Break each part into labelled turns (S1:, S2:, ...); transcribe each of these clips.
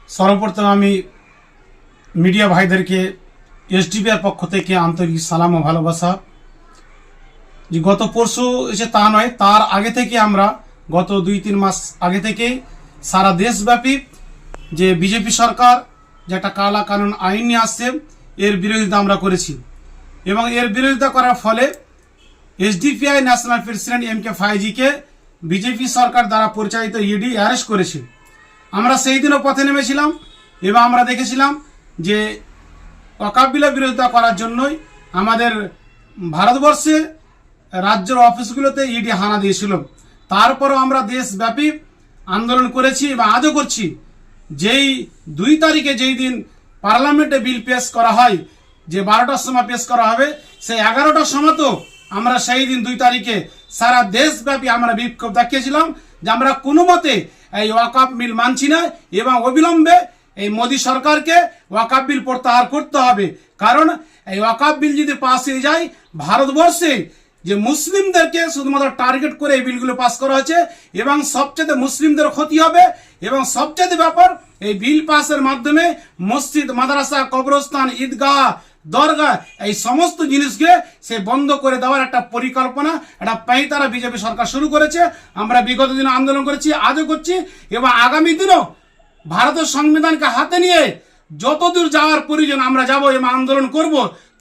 S1: সর্বপ্রথম আমি মিডিয়া ভাইদেরকে এসডিপিআর পক্ষ থেকে আন্তরিক সালাম ও ভালোবাসা। যে গত পরশু এসে তা নয়, তার আগে থেকে আমরা গত 2-3 মাস আগে থেকেই সারা দেশব্যাপী যে বিজেপি সরকার যে একটা কালা কানুন আইন নিয়ে আসছে, এর বিরোধিতা আমরা করেছি এবং এর বিরোধিতা করার ফলে এসডিপিআই ন্যাশনাল প্রেসিডেন্ট MK ফাইজিকে বিজেপি সরকার দ্বারা পরিচালিত ইডি অ্যারেস্ট করেছে। আমরা সেই দিনও পথে নেমেছিলাম এবং আমরা দেখেছিলাম যে ওয়াকফ বিলের বিরোধিতা করার জন্যই আমাদের ভারতবর্ষে রাজ্যের অফিসগুলোতে ইডি হানা দিয়েছিল। তারপরও আমরা দেশব্যাপী আন্দোলন করেছি এবং আজও করছি। যেই 2 তারিখে যেই দিন পার্লামেন্টে বিল পেশ করা হয়, যে 12টার সময় পেশ করা হবে, সেই 11টার সময় তো আমরা সেই দিন 2 তারিখে সারা দেশব্যাপী আমরা বিক্ষোভ দেখিয়েছিলাম যে আমরা কোনো মতে এই ওয়াকফ বিল মানছি না এবং অবিলম্বে এই মোদী সরকারকে ওয়াকফ বিল প্রত্যাহার করতে হবে। কারণ এই ওয়াকফ বিল যদি পাস হয়ে যায়, ভারতবর্ষে যে মুসলিমদেরকে শুধুমাত্র টার্গেট করে এই বিলগুলো পাস করা হয়েছে এবং সবচেয়ে মুসলিমদের ক্ষতি হবে এবং সবচেয়ে ব্যাপার এই বিল পাসের মাধ্যমে মসজিদ, মাদ্রাসা, কবরস্থান, ঈদগাহ, দরগা এই সমস্ত জিনিসকে সে বন্ধ করে দেওয়ার একটা পরিকল্পনা, একটা পাঁইতারা বিজেপি সরকার শুরু করেছে। আমরা বিগত দিনে আন্দোলন করেছি, আজও করছি এবং আগামী দিনও ভারতের সংবিধানকে হাতে নিয়ে যতদূর যাওয়ার প্রয়োজন আমরা যাব এবং আন্দোলন করব,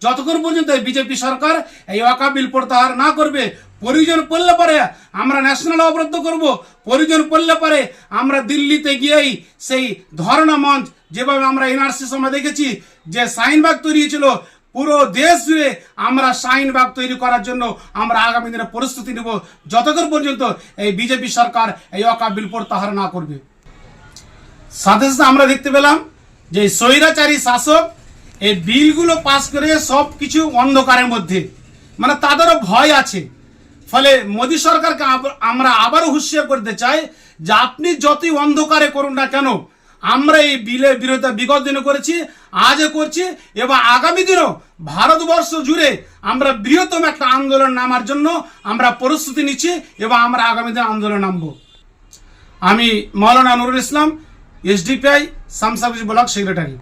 S1: যতক্ষণ পর্যন্ত বিজেপি সরকার এই ওয়াকফ বিল প্রত্যাহার না করবে। প্রয়োজন পড়লে পরে আমরা ন্যাশনাল অবরোধ করব, প্রয়োজন পড়লে পরে আমরা দিল্লিতে গিয়েই সেই ধর্ণা মঞ্চ, যেভাবে আমরা এনআরসি সময় দেখেছি যে শাহিনবাগ তৈরি হয়েছিল, পুরো দেশ জুড়ে আমরা শাহিনবাগ তৈরি করার জন্য আমরা আগামী দিনে প্রস্তুতি নেব, যতক্ষণ পর্যন্ত এই বিজেপি সরকার এই ওয়াকফ বিল প্রত্যাহার না করবে। সাথে সাথে আমরা দেখতে পেলাম যে স্বৈরাচারী শাসক এই বিলগুলো পাস করে সব কিছু অন্ধকারের মধ্যে, মানে তাদেরও ভয় আছে। ফলে মোদী সরকারকে আমরা আবারও হুঁশিয়ার করতে চাই যে আপনি যতই অন্ধকারে করুন না কেন, আমরা এই বিলের বিরোধিতা বিগত দিনে করেছি, আজও করছি এবং আগামী দিনও ভারতবর্ষ জুড়ে আমরা বৃহত্তম একটা আন্দোলন নামার জন্য আমরা প্রস্তুতি নিচ্ছি এবং আমরা আগামী দিনে আন্দোলন নামব। আমি মাওলানা Nurul Islam, SDPI শামসাগঞ্জ block secretary.